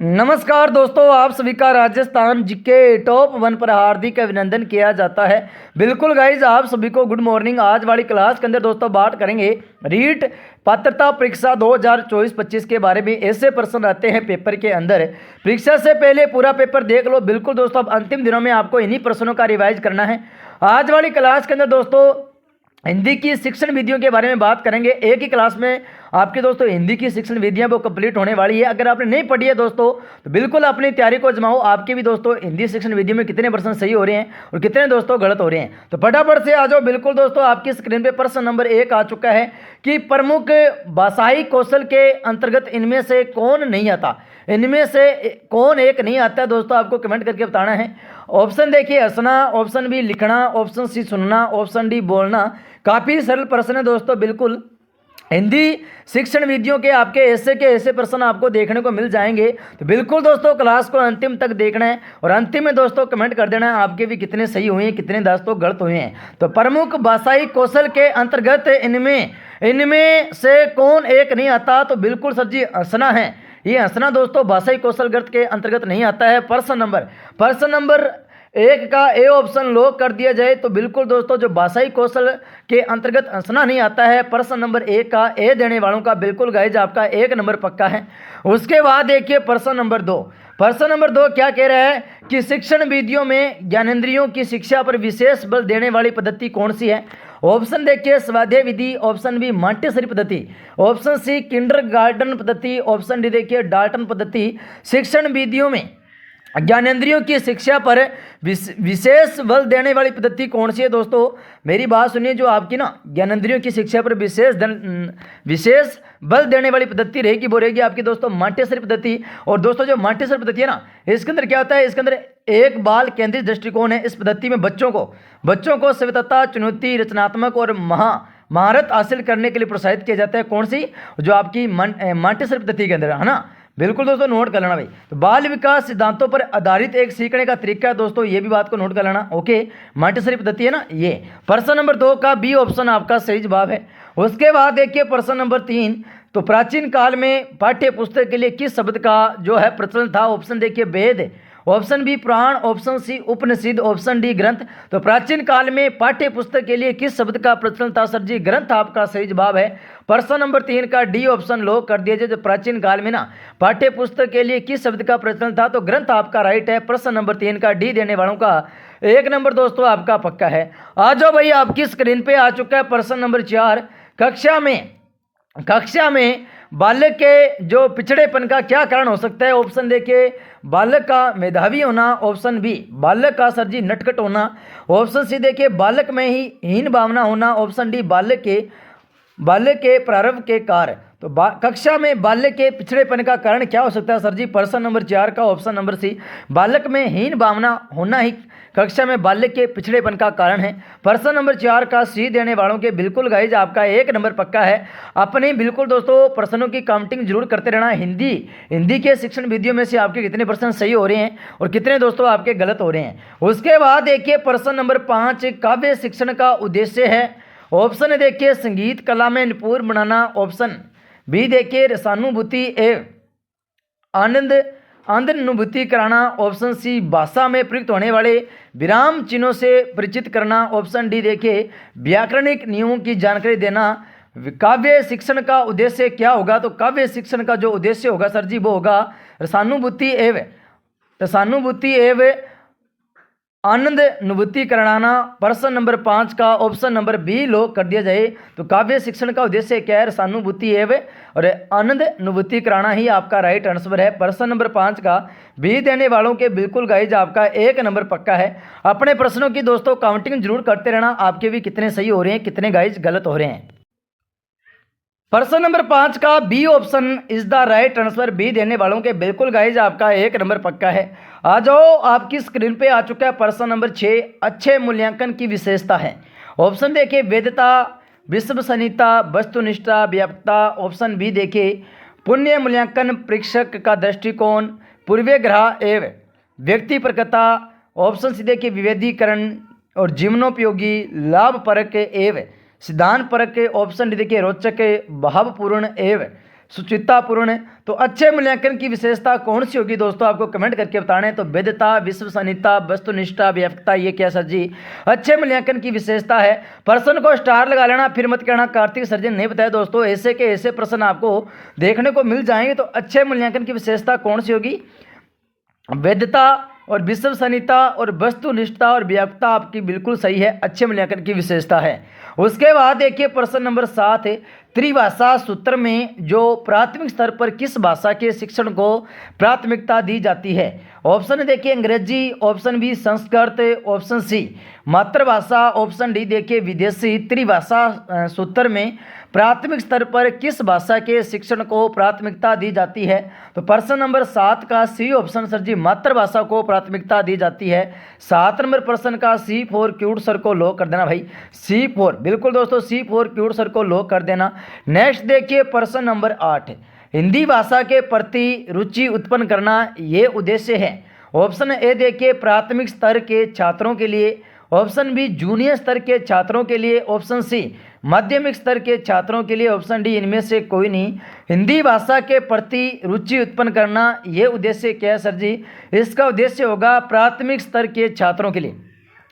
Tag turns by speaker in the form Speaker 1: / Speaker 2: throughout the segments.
Speaker 1: नमस्कार दोस्तों, आप सभी का राजस्थान जीके टॉप 1 पर हार्दिक अभिनंदन किया जाता है। बिल्कुल गाइज, आप सभी को गुड मॉर्निंग। आज वाली क्लास के अंदर दोस्तों बात करेंगे रीट पात्रता परीक्षा 2024-25 के बारे में। ऐसे प्रश्न रहते हैं पेपर के अंदर। परीक्षा से पहले पूरा पेपर देख लो। बिल्कुल दोस्तों, अब अंतिम दिनों में आपको इन्हीं प्रश्नों का रिवाइज करना है। आज वाली क्लास के अंदर दोस्तों हिंदी की शिक्षण विधियों के बारे में बात करेंगे। एक ही क्लास में आपके दोस्तों हिंदी की शिक्षण विधियां वो कंप्लीट होने वाली है। अगर आपने नहीं पढ़ी है दोस्तों तो बिल्कुल अपनी तैयारी को जमाओ। आपके भी दोस्तों हिंदी शिक्षण विधियों में कितने प्रश्न सही हो रहे हैं और कितने दोस्तों गलत हो रहे हैं, तो फटाफट से आ जाओ। बिल्कुल दोस्तों, आपकी स्क्रीन पे प्रश्न नंबर 1 आ चुका है कि प्रमुख भाषाई कौशल के अंतर्गत इनमें से कौन नहीं आता। इनमें से कौन एक नहीं आता है दोस्तों, आपको कमेंट करके बताना है। ऑप्शन देखिए, हंसना, ऑप्शन बी लिखना, ऑप्शन सी सुनना, ऑप्शन डी बोलना। काफ़ी सरल प्रश्न है दोस्तों। बिल्कुल हिंदी शिक्षण विधियों के आपके ऐसे प्रश्न आपको देखने को मिल जाएंगे। तो बिल्कुल दोस्तों क्लास को अंतिम तक देखना है और अंतिम में दोस्तों कमेंट कर देना है आपके भी कितने सही हुए हैं, कितने दोस्तों गलत हुए हैं। तो प्रमुख भाषाई कौशल के अंतर्गत इनमें से कौन एक नहीं आता, तो बिल्कुल सर जी हंसना है। ये हंसना दोस्तों भाषाई कौशलगत के अंतर्गत नहीं आता है। प्रश्न नंबर 1 का ए ऑप्शन लॉक कर दिया जाए तो बिल्कुल दोस्तों जो भाषाई कौशल के अंतर्गत हंसना नहीं आता है। प्रश्न नंबर 1 का ए देने वालों का बिल्कुल गाइज आपका 1 नंबर पक्का है। उसके बाद देखिए प्रश्न नंबर 2 क्या कह रहा है कि शिक्षण विधियों में ज्ञानेंद्रियों की शिक्षा पर विशेष बल देने वाली पद्धति कौन सी है। ऑप्शन देखिए स्वाध्याय विधि, ऑप्शन बी मॉन्टेसरी पद्धति, ऑप्शन सी किंडरगार्टन पद्धति, ऑप्शन डी देखिए डाल्टन पद्धति। शिक्षण विधियों में ज्ञानेंद्रियों की शिक्षा पर विशेष बल देने वाली पद्धति कौन सी है दोस्तों। मेरी बात सुनिए, जो आपकी ना ज्ञानेंद्रियों की शिक्षा पर विशेष बल देने वाली पद्धति रहेगी वो रहेगी आपकी दोस्तों मॉन्टेसरी पद्धति। और दोस्तों जो मॉन्टेसरी पद्धति है ना, इसके अंदर क्या होता है, इसके अंदर एक बाल केंद्रित दृष्टिकोण है। इस पद्धति में बच्चों को स्वायत्तता, चुनौती, रचनात्मक और महारत हासिल करने के लिए प्रोत्साहित किया जाता है। कौन सी, जो आपकी मॉन्टेसरी पद्धति के अंदर है ना। बिल्कुल दोस्तों नोट कर लेना भाई। तो बाल विकास सिद्धांतों पर आधारित एक सीखने का तरीका है दोस्तों, ये भी बात को नोट कर लेना। ओके, मॉन्टेसरी पद्धति है ना ये। प्रश्न नंबर 2 का बी ऑप्शन आपका सही जवाब है। उसके बाद देखिए प्रश्न नंबर 3, तो प्राचीन काल में पाठ्य पुस्तक के लिए किस शब्द का जो है प्रचलन था। ऑप्शन देखिए वेद, ऑप्शन बी पुराण, ऑप्शन सी उपनिषद, ऑप्शन डी ग्रंथ। तो प्राचीन काल में पाठ्य पुस्तक के लिए किस शब्द का प्रचलन था सर जी, ग्रंथ आपका सही जवाब है। प्रश्न नंबर 3 का डी ऑप्शन लॉक कर दिया जाए। जो प्राचीन काल में ना पाठ्य पुस्तक के लिए किस शब्द का प्रचलन था, तो ग्रंथ आपका राइट है। प्रश्न नंबर 3 का डी देने वालों का 1 नंबर दोस्तों आपका पक्का है। आ जाओ भाई, आपकी स्क्रीन पे आ चुका है प्रश्न नंबर 4। कक्षा में बालक के जो पिछड़ेपन का क्या कारण हो सकता है। ऑप्शन देखिए बालक का मेधावी होना, ऑप्शन बी बालक का सर जी नटखट होना, ऑप्शन सी देखिए बालक में ही हीन भावना होना, ऑप्शन डी बालक के प्रारंभ के कार्य। तो कक्षा में बालक के पिछड़ेपन का कारण क्या हो सकता है सर जी। प्रश्न नंबर 4 का ऑप्शन नंबर सी बालक में हीन भावना होना ही कक्षा में बालक के पिछड़ेपन का कारण है। प्रश्न नंबर 4 का सी देने वालों के बिल्कुल गाइज आपका 1 नंबर पक्का है। अपने बिल्कुल दोस्तों प्रश्नों की काउंटिंग जरूर करते रहना। हिंदी के शिक्षण विधियों में से आपके कितने प्रश्न सही हो रहे हैं और कितने दोस्तों आपके गलत हो रहे हैं। उसके बाद देखिए प्रश्न नंबर 5 काव्य शिक्षण का उद्देश्य है। ऑप्शन देखिए संगीत कला में निपुण बनाना, ऑप्शन बी देखिए रसानुभूति एवं आनंद अनुभूति कराना, ऑप्शन सी भाषा में प्रयुक्त होने वाले विराम चिन्हों से परिचित करना, ऑप्शन डी देखिए व्याकरणिक नियमों की जानकारी देना। काव्य शिक्षण का उद्देश्य क्या होगा, तो काव्य शिक्षण का जो उद्देश्य होगा सर जी वो होगा रसानुभूति एवं आनंद अनुभूति कराना। प्रश्न नंबर 5 का ऑप्शन नंबर बी लॉक कर दिया जाए। तो काव्य शिक्षण का उद्देश्य क्या है, रसानुभूति एवं और आनंद अनुभूति कराना ही आपका राइट आंसर है। प्रश्न नंबर 5 का बी देने वालों के बिल्कुल गाइज आपका 1 नंबर पक्का है। अपने प्रश्नों की दोस्तों काउंटिंग जरूर करते रहना, आपके भी कितने सही हो रहे हैं, कितने गाइज गलत हो रहे हैं। प्रश्न नंबर 5 का B option is the right answer. B देने वालों के बिल्कुल गाइज आपका 1 नंबर पक्का है। आ जाओ, आपकी स्क्रीन पे आ चुका है प्रश्न नंबर 6 अच्छे मूल्यांकन की विशेषता है। ऑप्शन देखिए वेदता, विश्वसनीयता, वस्तुनिष्ठता, व्यापकता, ऑप्शन बी देखिए पुण्य मूल्यांकन, परीक्षक का दृष्टिकोण, पूर्वाग्रह एवं व्यक्तिपरकता, ऑप्शन सी देखिए विभेदीकरण और जीवनोपयोगी, लाभपरक एवं सिद्धांत परक, ऑप्शन डी देखिए रोचक, भावपूर्ण एवं सुचितापूर्ण। तो अच्छे मूल्यांकन की विशेषता कौन सी होगी दोस्तों, आपको कमेंट करके बताना है। तो वैधता, विश्वसनीयता, वस्तुनिष्ठता, व्यापकता, ये क्या सर जी अच्छे मूल्यांकन की विशेषता है। प्रश्न को स्टार लगा लेना, फिर मत कहना कार्तिक सर जी नहीं बताया। दोस्तों ऐसे के ऐसे प्रश्न आपको देखने को मिल जाएंगे। तो अच्छे मूल्यांकन की विशेषता कौन सी होगी, वैधता और विश्वसनीयता और वस्तुनिष्ठता और व्यापकता आपकी बिल्कुल सही है, अच्छे मूल्यांकन की विशेषता है। उसके बाद देखिए प्रश्न नंबर 7 है, त्रिभाषा सूत्र में जो प्राथमिक स्तर पर किस भाषा के शिक्षण को प्राथमिकता दी जाती है। ऑप्शन देखिए अंग्रेजी, option B Sanskrit, option C मातृभाषा, ऑप्शन डी देखिए विदेशी। त्रिभाषा सूत्र में प्राथमिक स्तर पर किस भाषा के शिक्षण को प्राथमिकता दी जाती है। तो प्रश्न नंबर 7 का सी ऑप्शन सर जी मातृभाषा को प्राथमिकता दी जाती है। 7 नंबर प्रश्न का C4 क्यूट सर को लॉक कर देना भाई, C4 बिल्कुल दोस्तों, C4 क्यूट सर को लॉक कर देना। नेक्स्ट देखिए प्रश्न नंबर 8, हिंदी भाषा के प्रति रुचि उत्पन्न करना ये उद्देश्य है। ऑप्शन ए देखिए प्राथमिक स्तर के छात्रों के लिए, ऑप्शन बी जूनियर स्तर के छात्रों के लिए, ऑप्शन सी माध्यमिक स्तर के छात्रों के लिए, ऑप्शन डी इनमें से कोई नहीं। हिंदी भाषा के प्रति रुचि उत्पन्न करना ये उद्देश्य क्या है सर जी, इसका उद्देश्य होगा प्राथमिक स्तर के छात्रों के लिए।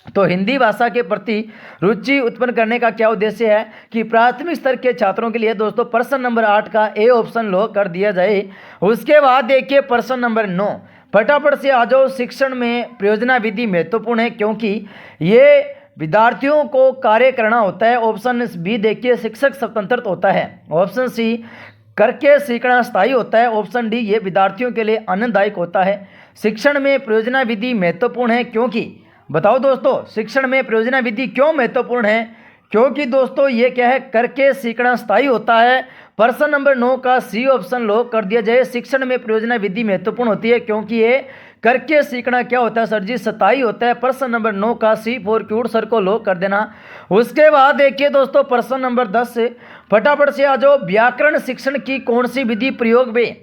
Speaker 1: तो हिंदी भाषा के प्रति रुचि उत्पन्न करने का क्या उद्देश्य है कि प्राथमिक स्तर के छात्रों के लिए। दोस्तों प्रश्न नंबर 8 का ए ऑप्शन लॉक कर दिया जाए। उसके बाद देखिए प्रश्न नंबर 9, फटाफट से आ जाओ। शिक्षण में प्रयोजना विधि महत्वपूर्ण है क्योंकि ये विद्यार्थियों को कार्य करना होता है। ऑप्शन बी देखिए शिक्षक स्वतंत्र होता है, ऑप्शन सी करके सीखना स्थायी होता है, ऑप्शन डी ये विद्यार्थियों के लिए आनंददायक होता है। शिक्षण में प्रयोजना विधि महत्वपूर्ण है क्योंकि, बताओ दोस्तों शिक्षण में प्रयोजना विधि क्यों महत्वपूर्ण है, क्योंकि दोस्तों ये क्या है करके सीखना स्थायी होता है। प्रश्न नंबर 9 का सी ऑप्शन लॉक कर दिया जाए। शिक्षण में प्रयोजना विधि महत्वपूर्ण होती है क्योंकि ये करके सीखना क्या होता है सर जी स्थायी होता है। प्रश्न नंबर 9 का C4 क्यूट सर को लॉक कर देना। उसके बाद देखिए दोस्तों प्रश्न नंबर 10 से फटाफट से आ जाओ। व्याकरण शिक्षण की कौन सी विधि प्रयोग में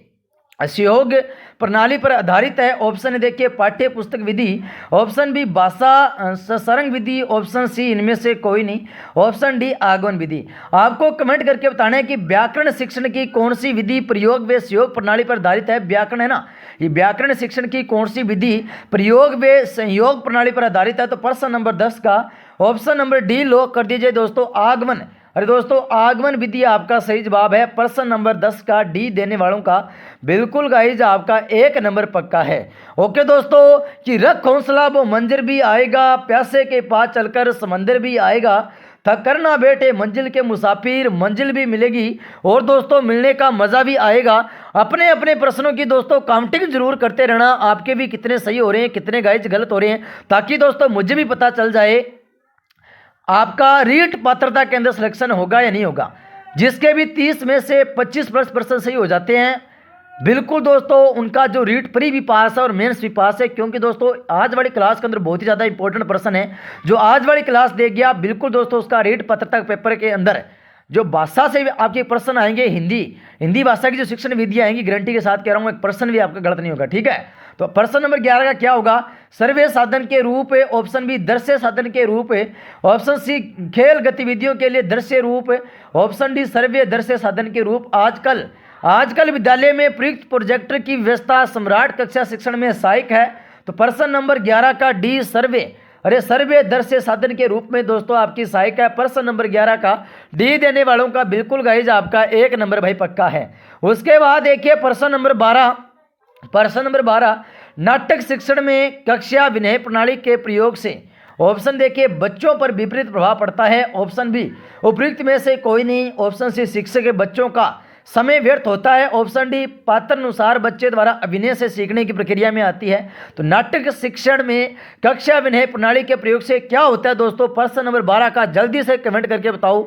Speaker 1: सहयोग प्रणाली पर आधारित है। ऑप्शन देखिए पाठ्य पुस्तक विधि, ऑप्शन बी भाषा सरंग विधि, ऑप्शन सी इनमें से कोई नहीं, ऑप्शन डी आगमन विधि। आपको कमेंट करके बताना है कि व्याकरण शिक्षण की कौन सी विधि प्रयोग व सहयोग प्रणाली पर आधारित है। व्याकरण है ना, ये व्याकरण शिक्षण की कौन सी विधि प्रयोग व सहयोग प्रणाली पर आधारित है। तो प्रश्न नंबर 10 का ऑप्शन नंबर डी लॉक कर दीजिए दोस्तों, आगमन। अरे दोस्तों आगमन विधि आपका सही जवाब है। प्रश्न नंबर 10 का डी देने वालों का बिल्कुल गाइज आपका 1 नंबर पक्का है। ओके दोस्तों, कि रख हौसला वो मंजर भी आएगा, प्यासे के पास चलकर समंदर भी आएगा, थक करना बेटे मंजिल के मुसाफिर, मंजिल भी मिलेगी और दोस्तों मिलने का मज़ा भी आएगा। अपने अपने प्रश्नों की दोस्तों काउंटिंग जरूर करते रहना, आपके भी कितने सही हो रहे हैं कितने गाइज गलत हो रहे हैं, ताकि दोस्तों मुझे भी पता चल जाए आपका रीट पात्रता के अंदर सिलेक्शन होगा या नहीं होगा। जिसके भी 30 में से 25% सही हो जाते हैं बिल्कुल दोस्तों उनका जो रीट प्री भी पास है और मेंस भी पास है। क्योंकि दोस्तों आज वाली क्लास के अंदर बहुत ही ज़्यादा इंपॉर्टेंट प्रश्न है जो आज वाली क्लास दे गया बिल्कुल दोस्तों उसका रीट पात्रता पेपर के अंदर जो भाषा से आपके प्रश्न आएंगे, हिंदी भाषा की जो शिक्षण विधि आएंगी, गारंटी के साथ कह रहा हूँ एक प्रश्न भी आपका गलत नहीं होगा। ठीक है, तो प्रश्न नंबर 11 का क्या होगा, सर्वे साधन के रूप है, ऑप्शन बी दृश्य साधन के रूप है, ऑप्शन सी खेल गतिविधियों के लिए दृश्य रूप है, ऑप्शन डी सर्वे दृश्य साधन के रूप। आजकल विद्यालय में प्रयुक्त प्रोजेक्टर की व्यवस्था सम्राट कक्षा शिक्षण में सहायक है। तो प्रश्न नंबर 11 का डी सर्वे, अरे सर्वे दृश्य साधन के रूप में दोस्तों आपकी सहायक है। प्रश्न नंबर 11 का डी देने वालों का बिल्कुल गाइज आपका 1 नंबर भाई पक्का है। उसके बाद देखिए प्रश्न नंबर 12 नाटक शिक्षण में कक्षा विनय प्रणाली के प्रयोग से ऑप्शन देखिए बच्चों पर विपरीत प्रभाव पड़ता है, ऑप्शन बी उपयुक्त में से कोई नहीं, ऑप्शन सी शिक्षक के बच्चों का समय व्यर्थ होता है, ऑप्शन डी पात्र अनुसार बच्चे द्वारा अभिनय से सीखने की प्रक्रिया में आती है। तो नाटक शिक्षण में कक्षा विनय प्रणाली के प्रयोग से क्या होता है दोस्तों, प्रश्न नंबर 12 का जल्दी से कमेंट करके बताओ।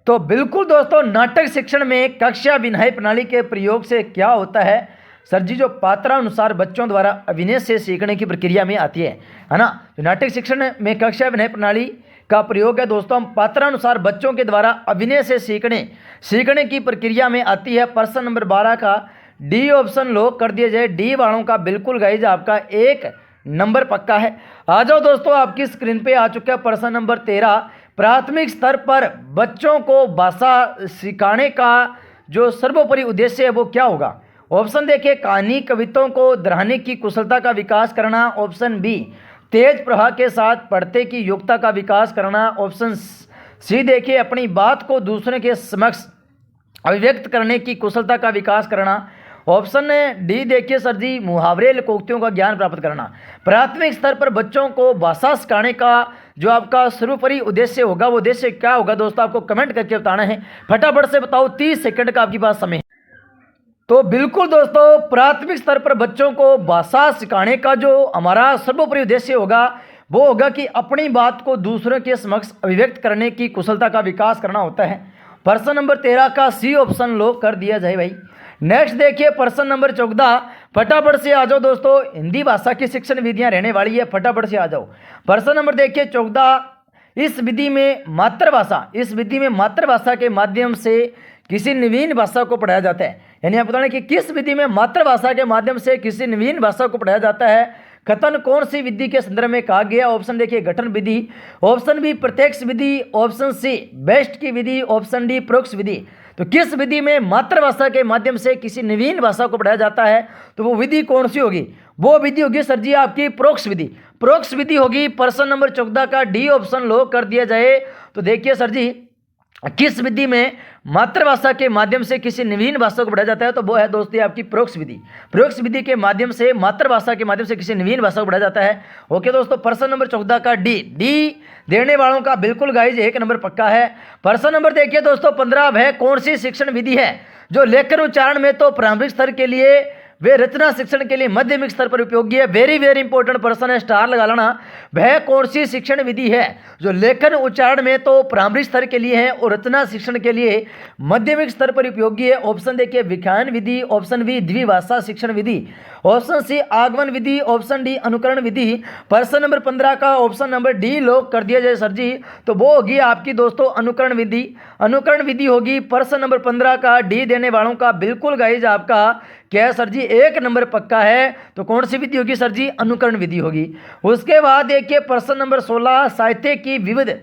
Speaker 1: तो बिल्कुल दोस्तों नाटक शिक्षण में कक्षा विनय प्रणाली के प्रयोग से क्या होता है सर जी, जो पात्रानुसार बच्चों द्वारा अभिनय से सीखने की प्रक्रिया में आती है ना। तो नाटक शिक्षण में कक्षा विनय प्रणाली का प्रयोग है दोस्तों हम पात्रानुसार बच्चों के द्वारा अभिनय से सीखने की प्रक्रिया में आती है। प्रश्न नंबर 12 का डी ऑप्शन लॉक कर दिया जाए। डी वालों का बिल्कुल गाइज आपका 1 नंबर पक्का है। आ जाओ दोस्तों आपकी स्क्रीन पे आ चुका है प्रश्न नंबर 13, प्राथमिक स्तर पर बच्चों को भाषा सिखाने का जो सर्वोपरि उद्देश्य है वो क्या होगा? ऑप्शन देखिए कहानी कविताओं को दोहराने की कुशलता का विकास करना। ऑप्शन बी तेज प्रवाह के साथ पढ़ते की योग्यता का विकास करना। ऑप्शन सी देखिए अपनी बात को दूसरे के समक्ष अभिव्यक्त करने की कुशलता का विकास करना। ऑप्शन डी देखिए सर जी मुहावरे लोकोक्तियों का ज्ञान प्राप्त करना। प्राथमिक स्तर पर बच्चों को भाषा सिखाने का जो आपका सर्वोपरि उद्देश्य होगा वो उद्देश्य क्या होगा दोस्तों? आपको कमेंट करके बताना है। फटाफट से बताओ, 30 सेकंड का आपके पास समय है। तो बिल्कुल दोस्तों, प्राथमिक स्तर पर बच्चों को भाषा सिखाने का जो हमारा सर्वोपरि उद्देश्य होगा वो होगा कि अपनी बात को दूसरों के समक्ष अभिव्यक्त करने की कुशलता का विकास करना होता है। प्रश्न नंबर 13 का सी ऑप्शन लो कर दिया जाए भाई। नेक्स्ट देखिए प्रश्न नंबर 14, फटाफट से आ जाओ दोस्तों, हिंदी भाषा की शिक्षण विधियां रहने वाली है, फटाफट से आ जाओ। प्रश्न नंबर देखिए 14, इस विधि में मातृभाषा के माध्यम से किसी नवीन भाषा को पढ़ाया जाता है। यानी आप बताना कि किस विधि में मातृभाषा के माध्यम से किसी नवीन भाषा को पढ़ाया जाता है। कथन कौन सी विधि के संदर्भ में कहा गया? ऑप्शन देखिए गठन विधि। ऑप्शन बी प्रत्यक्ष विधि। ऑप्शन सी बेस्ट की विधि। ऑप्शन डी परोक्ष विधि। तो किस विधि में मातृभाषा के माध्यम से किसी नवीन भाषा को पढ़ाया जाता है तो वो विधि कौन सी होगी? वो विधि होगी सर जी आपकी परोक्ष विधि। परोक्ष विधि होगी। प्रश्न नंबर 14 का डी ऑप्शन लो कर दिया जाए। तो देखिए सर जी किस विधि में मातृभाषा के माध्यम से किसी नवीन भाषा को पढ़ाया जाता है तो वो है दोस्तों आपकी परोक्ष विधि। परोक्ष विधि के माध्यम से मातृभाषा के माध्यम से किसी नवीन भाषा को पढ़ाया जाता है। ओके दोस्तों, प्रश्न नंबर 14 का डी देने वालों का बिल्कुल गाइज 1 नंबर पक्का है। प्रश्न नंबर देखिए दोस्तों 15, वह कौन सी शिक्षण विधि है जो लेखन उच्चारण में तो प्रारंभिक स्तर के लिए वे रचना शिक्षण के लिए माध्यमिक स्तर पर उपयोगी है। वेरी वेरी इंपॉर्टेंट प्रश्न है, स्टार लगा लेना। वह कौन सी शिक्षण विधि है जो लेखन उच्चारण में तो प्रारंभिक स्तर के लिए है और रचना शिक्षण के लिए माध्यमिक स्तर पर उपयोगी है? ऑप्शन देखिए व्याख्यान विधि। ऑप्शन बी द्विभाषा शिक्षण विधि। ऑप्शन सी आगमन विधि। ऑप्शन डी अनुकरण विधि। प्रश्न नंबर 15 का ऑप्शन नंबर डी लॉक कर दिया जाए सर जी। तो वो होगी आपकी दोस्तों अनुकरण विधि। अनुकरण विधि होगी। प्रश्न नंबर 15 का डी देने वालों का बिल्कुल गाइज आपका क्या है सर जी 1 नंबर पक्का है। तो कौन सी विधि होगी सर जी? अनुकरण विधि होगी। उसके बाद देखिए प्रश्न नंबर 16, साहित्य की विविध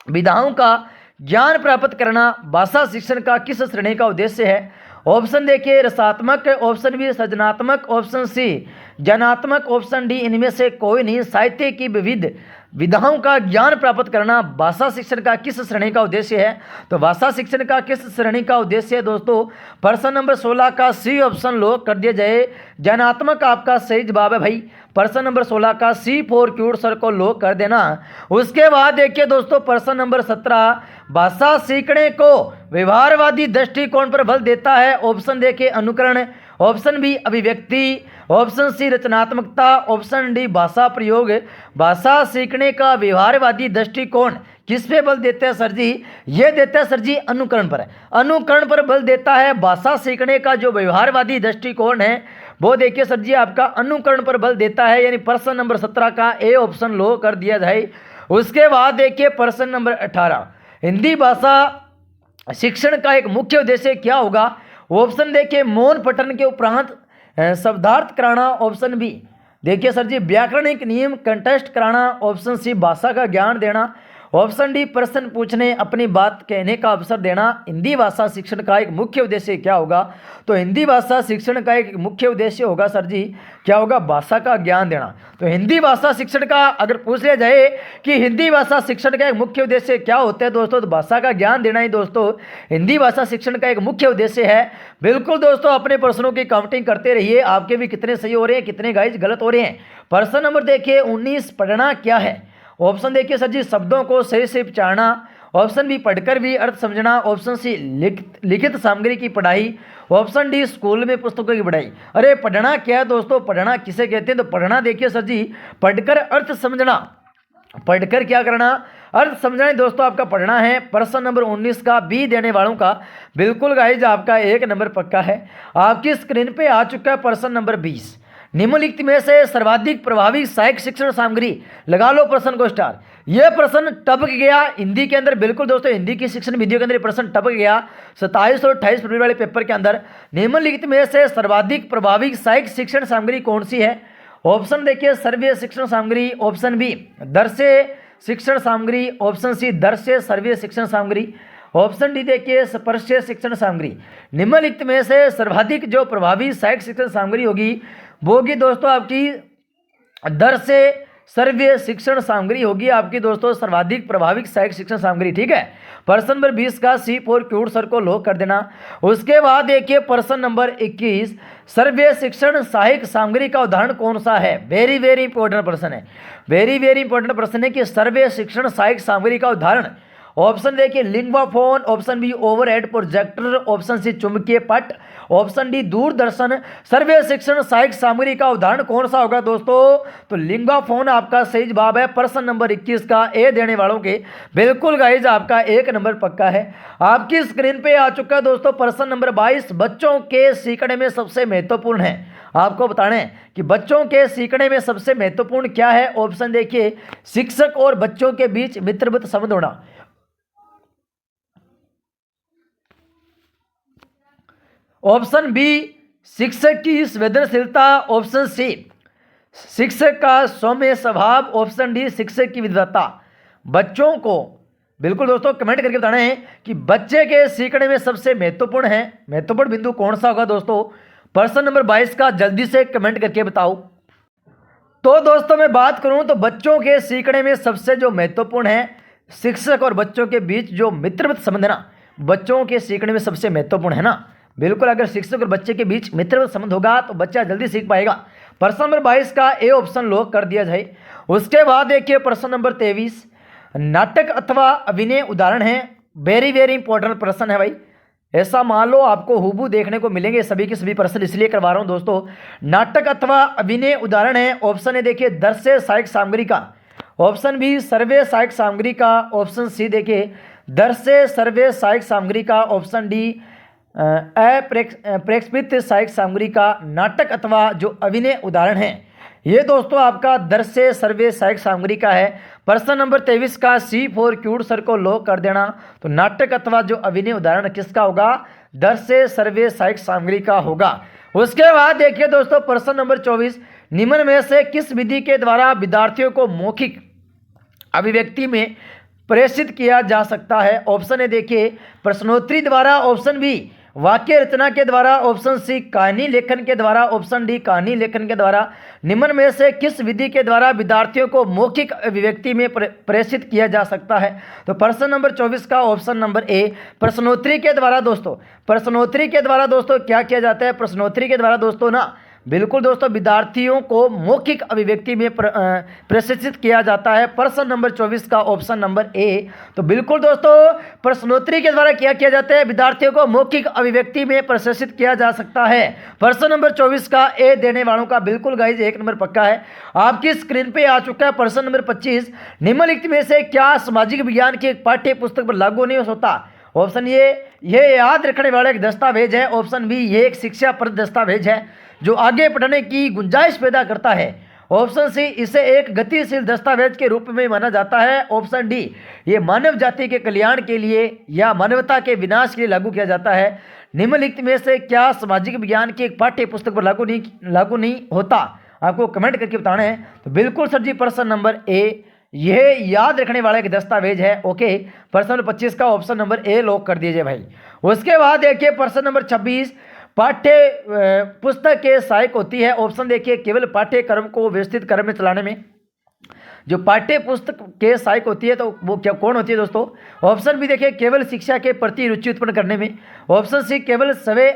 Speaker 1: विधाओं का ज्ञान प्राप्त करना भाषा शिक्षण का किस श्रेणी का उद्देश्य है? ऑप्शन देखिए रसात्मक। ऑप्शन बी सृजनात्मक। ऑप्शन सी ज्ञानात्मक। ऑप्शन डी इनमें से कोई नहीं। साहित्य की विविध विधाओं का ज्ञान प्राप्त करना भाषा शिक्षण का किस श्रेणी का उद्देश्य है? तो भाषा शिक्षण का किस श्रेणी का उद्देश्य है दोस्तों? प्रश्न नंबर 16 का सी ऑप्शन लो कर दिया जाए। ज्ञानात्मक आपका सही जवाब है भाई। प्रश्न नंबर 16 का सी फॉर क्यूट सर को लो कर देना। उसके बाद देखिए दोस्तों प्रश्न नंबर 17, भाषा सीखने को व्यवहारवादी दृष्टिकोण पर बल देता है। ऑप्शन देखिए अनुकरण। ऑप्शन बी अभिव्यक्ति। ऑप्शन सी रचनात्मकता। ऑप्शन डी भाषा प्रयोग। भाषा सीखने का व्यवहारवादी दृष्टिकोण किस पे बल देता है सर जी? ये देता है सर जी अनुकरण पर। अनुकरण पर बल देता है। भाषा सीखने का जो व्यवहारवादी दृष्टिकोण है वो देखिए सर जी आपका अनुकरण पर बल देता है। यानी प्रश्न नंबर 17 का ए ऑप्शन लो कर दिया जाए। उसके बाद देखिए प्रश्न नंबर 18, हिंदी भाषा शिक्षण का एक मुख्य उद्देश्य क्या होगा? ऑप्शन देखिए मौन पठन के उपरांत शब्दार्थ कराना। ऑप्शन बी देखिए सर जी व्याकरणिक नियम कंटेस्ट कराना। ऑप्शन सी भाषा का ज्ञान देना। ऑप्शन डी प्रश्न पूछने अपनी बात कहने का अवसर देना। हिंदी भाषा शिक्षण का एक मुख्य उद्देश्य क्या होगा? तो हिंदी भाषा शिक्षण का एक मुख्य उद्देश्य होगा सर जी क्या होगा? भाषा का ज्ञान देना। तो हिंदी भाषा शिक्षण का अगर पूछ लिया जाए कि हिंदी भाषा शिक्षण का एक मुख्य उद्देश्य क्या होता है दोस्तों, तो भाषा का ज्ञान देना ही दोस्तों हिंदी भाषा शिक्षण का एक मुख्य उद्देश्य है। बिल्कुल दोस्तों अपने प्रश्नों की काउंटिंग करते रहिए, आपके भी कितने सही हो रहे हैं कितने गाइज गलत हो रहे हैं। प्रश्न नंबर देखिए 19, पढ़ना क्या है? ऑप्शन देखिए सर जी शब्दों को सही से उच्चारना। ऑप्शन बी पढ़कर भी अर्थ समझना। ऑप्शन सी लिखित सामग्री की पढ़ाई। ऑप्शन डी स्कूल में पुस्तकों की पढ़ाई। अरे पढ़ना क्या है दोस्तों? पढ़ना किसे कहते हैं? तो पढ़ना देखिए सर जी पढ़कर अर्थ समझना। पढ़कर क्या करना? अर्थ समझना दोस्तों आपका पढ़ना है। प्रश्न नंबर 19 का बी देने वालों का बिल्कुल गाइज आपका 1 नंबर पक्का है। आपकी स्क्रीन पे आ चुका है प्रश्न नंबर 20, निम्नलिखित में से सर्वाधिक प्रभावी सहायक शिक्षण सामग्री, लगा लो प्रश्न को स्टार। यह प्रश्न टपक गया हिंदी के अंदर। बिल्कुल दोस्तों हिंदी की शिक्षण विधियों के अंदर प्रश्न टपक गया 27 और 28 फरवरी वाले पेपर के अंदर। निम्नलिखित में से सर्वाधिक प्रभावी सहायक शिक्षण सामग्री कौन सी है? ऑप्शन देखिए सर्वीय शिक्षण सामग्री। ऑप्शन बी दृश्य शिक्षण सामग्री। ऑप्शन सी दृश्य सर्वीय शिक्षण सामग्री। ऑप्शन डी देखिए स्पर्शीय शिक्षण सामग्री। निम्नलिखित में से सर्वाधिक जो प्रभावी सहायक शिक्षण सामग्री होगी वो होगी दोस्तों आपकी दर से सर्वीय शिक्षण सामग्री होगी आपकी दोस्तों सर्वाधिक प्रभावी सहायक शिक्षण सामग्री। ठीक है, प्रश्न नंबर 20 का C4 क्यूड सर को लॉक कर देना। उसके बाद देखिए प्रश्न नंबर 21, सर्वीय शिक्षण सहायक सामग्री का उदाहरण कौन सा है। वेरी वेरी इंपॉर्टेंट प्रश्न है, वेरी वेरी इंपॉर्टेंट प्रश्न है कि सर्वीय शिक्षण सहायक सामग्री का उदाहरण। ऑप्शन देखिए linguaphone, option B overhead projector, option C चुंबकीय पट, ऑप्शन डी दूरदर्शन। सर्वे शिक्षण सहायक सामग्री का उदाहरण कौन सा होगा दोस्तों, तो लिंग्वाफोन आपका सही जवाब है। प्रश्न नंबर 21 का ए देने वालों के बिल्कुल गाइज आपका 1 नंबर पक्का है। आपकी स्क्रीन पे आ चुका है दोस्तों प्रश्न नंबर 22, बच्चों के सीखने में सबसे महत्वपूर्ण है। आपको बताना है कि बच्चों के सीखने में सबसे महत्वपूर्ण क्या है। ऑप्शन देखिए शिक्षक और बच्चों के बीच मित्रवत संबंध होना, ऑप्शन बी शिक्षक की संवेदनशीलता, ऑप्शन सी शिक्षक का सौम्य स्वभाव, ऑप्शन डी शिक्षक की विद्वता। बच्चों को बिल्कुल दोस्तों कमेंट करके बताना है कि बच्चे के सीखने में सबसे महत्वपूर्ण बिंदु कौन सा होगा दोस्तों। प्रश्न नंबर 22 का जल्दी से कमेंट करके बताओ। तो दोस्तों मैं बात करूं तो बच्चों के सीखने में सबसे जो महत्वपूर्ण है शिक्षक और बच्चों के बीच जो मित्रवत संबंध है ना, बच्चों के सीखने में सबसे महत्वपूर्ण है ना। बिल्कुल अगर शिक्षक और बच्चे के बीच मित्रवत संबंध होगा तो बच्चा जल्दी सीख पाएगा। प्रश्न नंबर 22 का ए ऑप्शन लॉक कर दिया जाए। उसके बाद देखिए प्रश्न नंबर 23, नाटक अथवा अभिनय उदाहरण है। वेरी वेरी इंपॉर्टेंट प्रश्न है भाई, ऐसा मान लो आपको हुबहू देखने को मिलेंगे सभी के सभी प्रश्न, इसलिए करवा रहा हूं दोस्तों। नाटक अथवा अभिनय उदाहरण है। ऑप्शन ए देखिए दृश्य सहायक सामग्री का, ऑप्शन बी सर्वे सहायक सामग्री का, ऑप्शन सी देखिए दृश्य सर्वे सहायक सामग्री का, ऑप्शन डी प्रेक्षित सहायक सामग्री का। नाटक अथवा जो अभिनय उदाहरण है ये दोस्तों आपका दृश्य सर्वे सहायक सामग्री का है। प्रश्न नंबर 23 का C4 क्यूड सर को लॉक कर देना। तो नाटक अथवा जो अभिनय उदाहरण किसका होगा, दृश्य सर्वे सहायक सामग्री का होगा। उसके बाद देखिए दोस्तों प्रश्न नंबर 24, निम्न में से किस विधि के द्वारा विद्यार्थियों को मौखिक अभिव्यक्ति में प्रेषित किया जा सकता है। ऑप्शन ए देखिए प्रश्नोत्तरी द्वारा, ऑप्शन बी वाक्य रचना के द्वारा, ऑप्शन सी कहानी लेखन के द्वारा, ऑप्शन डी कहानी लेखन के द्वारा। निम्न में से किस विधि के द्वारा विद्यार्थियों को मौखिक अभिव्यक्ति में प्रेषित किया जा सकता है। तो प्रश्न नंबर 24 का ऑप्शन नंबर ए प्रश्नोत्तरी के द्वारा। दोस्तों प्रश्नोत्तरी के द्वारा दोस्तों क्या किया जाता है, प्रश्नोत्तरी के द्वारा दोस्तों ना बिल्कुल दोस्तों विद्यार्थियों को मौखिक अभिव्यक्ति में प्रशिक्षित किया जाता है। प्रश्न नंबर 24 का ऑप्शन नंबर ए। तो बिल्कुल दोस्तों प्रश्नोत्तरी के द्वारा क्या किया जाता है, विद्यार्थियों को मौखिक अभिव्यक्ति में प्रशिक्षित किया जा सकता है। प्रश्न नंबर 24 का ए देने वालों का बिल्कुल गाइज 1 नंबर पक्का है। आपकी स्क्रीन पे आ चुका है प्रश्न नंबर 25, निम्नलिखित में से क्या सामाजिक विज्ञान की पाठ्य पुस्तक पर लागू नहीं हो सकता। ऑप्शन ये याद रखने वाला एक दस्तावेज है, ऑप्शन बी ये एक शिक्षाप्रद दस्तावेज है जो आगे पढ़ने की गुंजाइश पैदा करता है, ऑप्शन सी इसे एक गतिशील दस्तावेज के रूप में माना जाता है, ऑप्शन डी ये मानव जाति के कल्याण के लिए या मानवता के विनाश के लिए लागू किया जाता है। निम्नलिखित में से क्या सामाजिक विज्ञान की एक पाठ्य पुस्तक पर लागू नहीं होता, आपको कमेंट करके बताना है। तो बिल्कुल सर जी प्रश्न नंबर ए यह याद रखने वाला एक दस्तावेज है। ओके, प्रश्न नंबर 25 का ऑप्शन नंबर ए लॉक कर दीजिए भाई। उसके बाद देखिए प्रश्न नंबर 26, पाठ्य पुस्तक के सहायक होती है। ऑप्शन देखिए केवल पाठ्यक्रम को व्यवस्थित क्रम में चलाने में जो पाठ्य पुस्तक के सहायक होती है तो वो क्या कौन होती है दोस्तों। ऑप्शन बी देखिए केवल शिक्षा के प्रति रुचि उत्पन्न करने में, ऑप्शन सी केवल सवे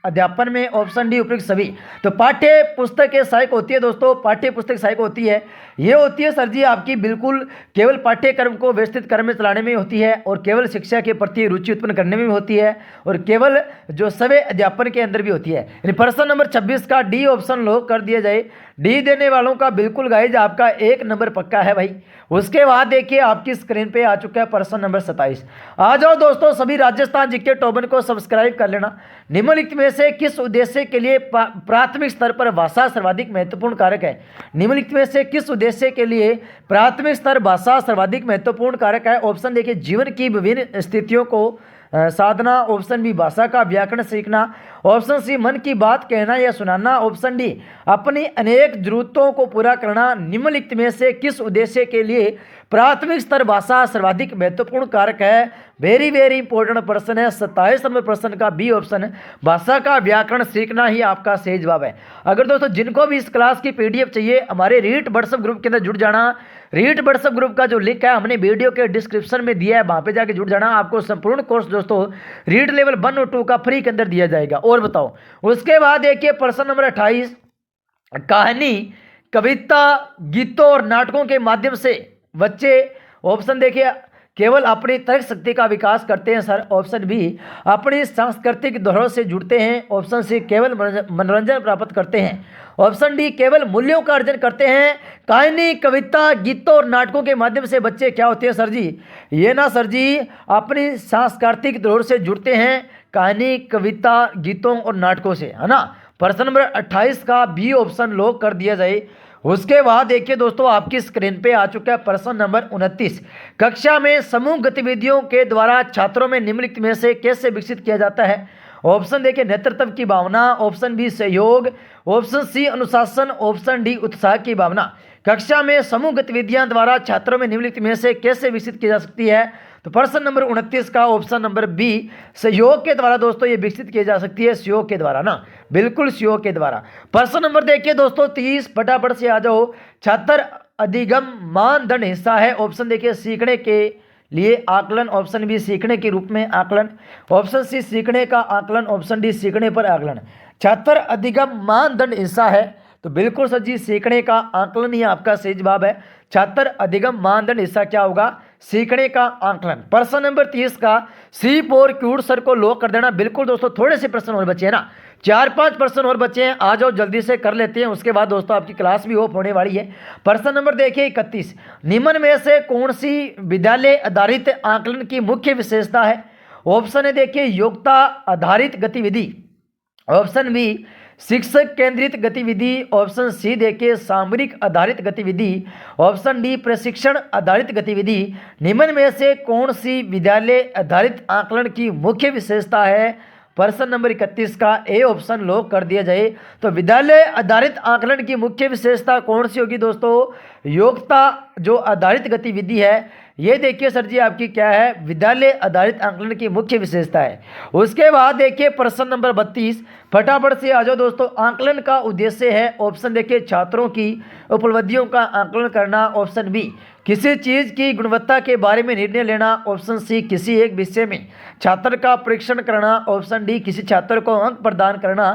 Speaker 1: अध्यापन में, ऑप्शन डी उपयुक्त सभी। तो पाठ्य पुस्तक के सहायक होती है दोस्तों, पाठ्य पुस्तक सहायक होती है ये होती है सर जी आपकी बिल्कुल केवल पाठ्यक्रम को व्यवस्थित क्रम में चलाने में होती है, और केवल शिक्षा के प्रति रुचि उत्पन्न करने में भी होती है, और केवल जो सवे अध्यापन के अंदर भी होती है। यानी प्रश्न नंबर 26 का डी ऑप्शन लॉक कर दिया जाए। डी देने वालों का बिल्कुल गाइज आपका 1 नंबर पक्का है भाई। उसके बाद देखिए आपकी स्क्रीन पे आ चुका है प्रश्न नंबर 27। आ जाओ दोस्तों सभी राजस्थान जीके टॉप को सब्सक्राइब कर लेना। निम्नलिखित में से किस उद्देश्य के लिए प्राथमिक स्तर पर भाषा सर्वाधिक महत्वपूर्ण कारक है। निम्नलिखित में से किस उद्देश्य के लिए प्राथमिक स्तर भाषा सर्वाधिक महत्वपूर्ण कारक है। ऑप्शन देखिए जीवन की विभिन्न स्थितियों को साधना, ऑप्शन बी भाषा का व्याकरण सीखना, ऑप्शन सी मन की बात कहना या सुनाना। ऑप्शन डी अपनी अनेक जरूरतों को पूरा करना। निम्नलिखित में से किस उद्देश्य के लिए प्राथमिक स्तर भाषा सर्वाधिक महत्वपूर्ण कारक है? वेरी वेरी इंपॉर्टेंट प्रश्न है। 27 नंबर प्रश्न का बी ऑप्शन है, भाषा का व्याकरण सीखना ही आपका सही जवाब है। अगर दोस्तों जिनको भी इस क्लास की पीडीएफ चाहिए हमारे रीट व्हाट्सएप ग्रुप के अंदर जुड़ जाना। रीट व्हाट्सएप ग्रुप का जो लिंक है हमने वीडियो के डिस्क्रिप्शन में दिया है, वहां पे जाके जुड़ जाना। आपको संपूर्ण कोर्स दोस्तों रीड लेवल 1 और 2 का फ्री के अंदर दिया जाएगा। और बताओ उसके बाद देखिए प्रश्न नंबर 28, कहानी, कविता, गीतों और नाटकों के माध्यम से बच्चे, ऑप्शन देखिए, केवल अपनी तर्क शक्ति का विकास करते हैं सर। ऑप्शन बी अपनी सांस्कृतिक धरोहर से जुड़ते हैं। ऑप्शन सी केवल मनोरंजन प्राप्त करते हैं। ऑप्शन डी केवल मूल्यों का अर्जन करते हैं। कहानी, कविता, गीतों और नाटकों के माध्यम से बच्चे क्या होते हैं सर जी? ये ना सर जी अपनी सांस्कृतिक धरोहर से जुड़ते हैं, कहानी, कविता, गीतों और नाटकों से, है ना। प्रश्न नंबर 28 का बी ऑप्शन लॉक कर दिया जाए। उसके बाद देखिए दोस्तों आपकी स्क्रीन पे आ चुका है प्रश्न नंबर 29, कक्षा में समूह गतिविधियों के द्वारा छात्रों में निम्नलिखित में से कैसे विकसित किया जाता है? ऑप्शन देखिए नेतृत्व की भावना। ऑप्शन बी सहयोग। ऑप्शन सी अनुशासन। ऑप्शन डी उत्साह की भावना। कक्षा में समूह गतिविधियां द्वारा छात्रों में निम्नलिखित में से कैसे विकसित की जा सकती है? तो प्रश्न नंबर 29 का ऑप्शन नंबर बी सहयोग के द्वारा दोस्तों ये विकसित की जा सकती है। सहयोग के द्वारा ना, बिल्कुल सहयोग के द्वारा। प्रश्न नंबर देखिए दोस्तों 30, फटाफट से आ जाओ। छात्र अधिगम मानदंड हिस्सा है। ऑप्शन देखिए सीखने के लिए आकलन। ऑप्शन बी सीखने के रूप में आकलन। ऑप्शन सी सीखने का आकलन। ऑप्शन डी सीखने पर आकलन। छात्र अधिगम मानदंड हिस्सा है तो बिल्कुल सर जी सीखने का आकलन ही आपका सही जवाब है। छात्र अधिगम मानदंड हिस्सा क्या होगा? सीखने का आकलन। प्रश्न नंबर 30 का सी और क्यूड सर को लॉक कर देना। बिल्कुल दोस्तों थोड़े से प्रश्न और बचे हैं ना, 4-5 प्रश्न और बचे हैं, आ जाओ जल्दी से कर लेते हैं। उसके बाद दोस्तों आपकी क्लास भी ऑफ होने वाली है। प्रश्न नंबर देखिए 31, निम्न में से कौन सी विद्यालय आधारित आकलन की मुख्य विशेषता है? ऑप्शन है देखिए योग्यता आधारित गतिविधि। ऑप्शन बी शिक्षक केंद्रित गतिविधि। ऑप्शन सी देखिए सामरिक आधारित गतिविधि। ऑप्शन डी प्रशिक्षण आधारित गतिविधि। निम्न में से कौन सी विद्यालय आधारित आकलन की मुख्य विशेषता है? प्रश्न नंबर 31 का ए ऑप्शन लॉक कर दिया जाए। तो विद्यालय आधारित आकलन की मुख्य विशेषता कौन सी होगी दोस्तों? योग्यता जो आधारित गतिविधि है, ये देखिए सर जी आपकी क्या है? विद्यालय आधारित आकलन की मुख्य विशेषता है। उसके बाद देखिए प्रश्न नंबर 32, फटाफट से आ जाओ दोस्तों। आकलन का उद्देश्य है। ऑप्शन देखिए छात्रों की उपलब्धियों का आकलन करना। ऑप्शन बी किसी चीज़ की गुणवत्ता के बारे में निर्णय लेना। ऑप्शन सी किसी एक विषय में छात्र का परीक्षण करना। ऑप्शन डी किसी छात्र को अंक प्रदान करना।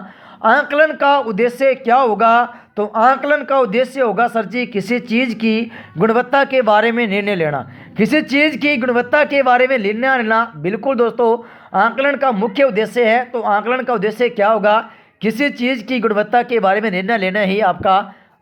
Speaker 1: आकलन का उद्देश्य क्या होगा? तो आकलन का उद्देश्य होगा सर जी किसी चीज़ की गुणवत्ता के बारे में निर्णय लेना। किसी चीज़ की गुणवत्ता के बारे में निर्णय लेना बिल्कुल दोस्तों आकलन का मुख्य उद्देश्य है। तो आकलन का उद्देश्य क्या होगा? किसी चीज़ की गुणवत्ता के बारे में निर्णय लेना ही आपका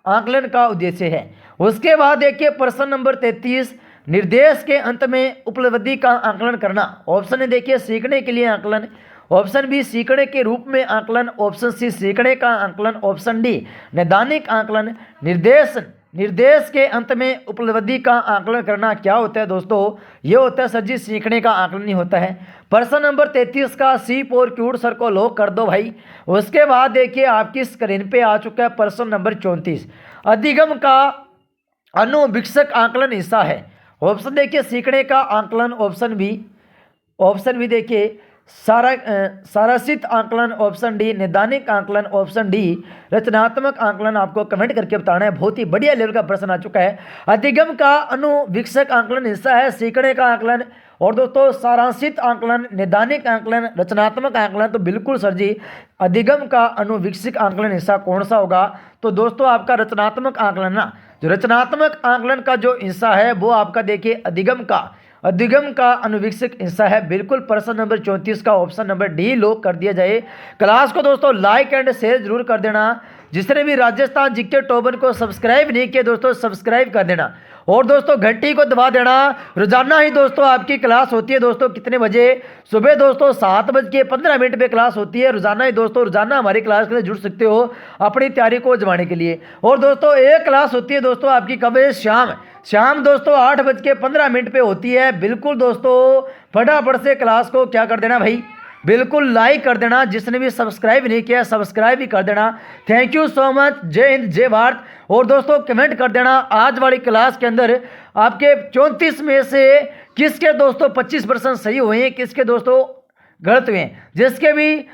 Speaker 1: आकलन का उद्देश्य है। उसके बाद देखिए प्रश्न नंबर 33, निर्देश के अंत में उपलब्धि का आकलन करना। ऑप्शन है देखिए सीखने के लिए आकलन। ऑप्शन बी सीखने के रूप में आकलन। ऑप्शन सी सीखने का आकलन। ऑप्शन डी नैदानिक आकलन। निर्देश के अंत में उपलब्धि का आकलन करना क्या होता है दोस्तों? ये होता है सर जी सीखने का आकलन ही होता है। प्रश्न नंबर 33 का सी और क्यूड सर को लॉक कर दो भाई। उसके बाद देखिए आपकी स्क्रीन पे आ चुका है प्रश्न नंबर 34, अधिगम का अनुवीक्षक आकलन हिस्सा है। ऑप्शन देखिए सीखने का आकलन। ऑप्शन बी देखिए सारांशित आकलन। ऑप्शन डी नैदानिक आकलन। ऑप्शन डी रचनात्मक आकलन। आपको कमेंट करके बताना है। बहुत ही बढ़िया लेवल का प्रश्न आ चुका है। अधिगम का अनुवीक्षक आकलन हिस्सा है सीखने का आकलन। और दोस्तों सारांशित आकलन, नैदानिक आकलन, रचनात्मक आकलन, तो बिल्कुल सर जी अधिगम का अनुवीक्षक आकलन हिस्सा कौन सा होगा? तो दोस्तों आपका रचनात्मक आकलन ना, जो रचनात्मक आकलन का जो हिस्सा है वो आपका देखिए अधिगम का अनुवीक्षक हिस्सा है। बिल्कुल प्रश्न नंबर 34 का ऑप्शन नंबर डी लॉक कर दिया जाए। क्लास को दोस्तों लाइक एंड शेयर जरूर कर देना। जिसने भी राजस्थान जीके टॉप 1 को सब्सक्राइब नहीं किया दोस्तों सब्सक्राइब कर देना। और दोस्तों घंटी को दबा देना। रोजाना ही दोस्तों आपकी क्लास होती है दोस्तों कितने बजे? सुबह दोस्तों 7:15 पे क्लास होती है। रोजाना ही दोस्तों रोजाना हमारी क्लास के लिए जुड़ सकते हो अपनी तैयारी को जमाने के लिए। और दोस्तों एक क्लास होती है दोस्तों आपकी कब है? शाम दोस्तों 8:15 पे होती है। बिल्कुल दोस्तों फटाफट से क्लास को क्या कर देना भाई, बिल्कुल लाइक कर देना, जिसने भी सब्सक्राइब नहीं किया सब्सक्राइब भी कर देना। Thank you so much. जय हिंद जय भारत। और दोस्तों कमेंट कर देना आज वाली क्लास के अंदर आपके 34 में से किसके दोस्तों 25% सही हुए हैं, किसके दोस्तों गलत हुए हैं। जिसके भी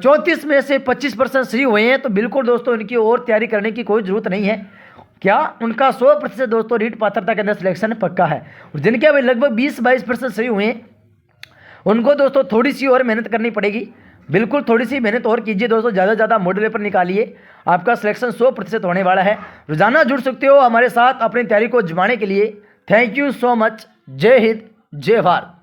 Speaker 1: 34 में से 25% सही हुए हैं तो बिल्कुल दोस्तों इनकी और तैयारी करने की कोई ज़रूरत नहीं है। क्या उनका 100% दोस्तों रीट पात्रता के अंदर सिलेक्शन पक्का है। और जिनके अभी लगभग 20-22% सही हुए हैं उनको दोस्तों थोड़ी सी और मेहनत करनी पड़ेगी। बिल्कुल थोड़ी सी मेहनत और कीजिए दोस्तों, ज़्यादा से ज़्यादा मॉडल पेपर निकालिए, आपका सिलेक्शन 100% होने वाला है। रोजाना जुड़ सकते हो हमारे साथ अपनी तैयारी को जमाने के लिए। Thank you so much. जय हिंद जय भारत।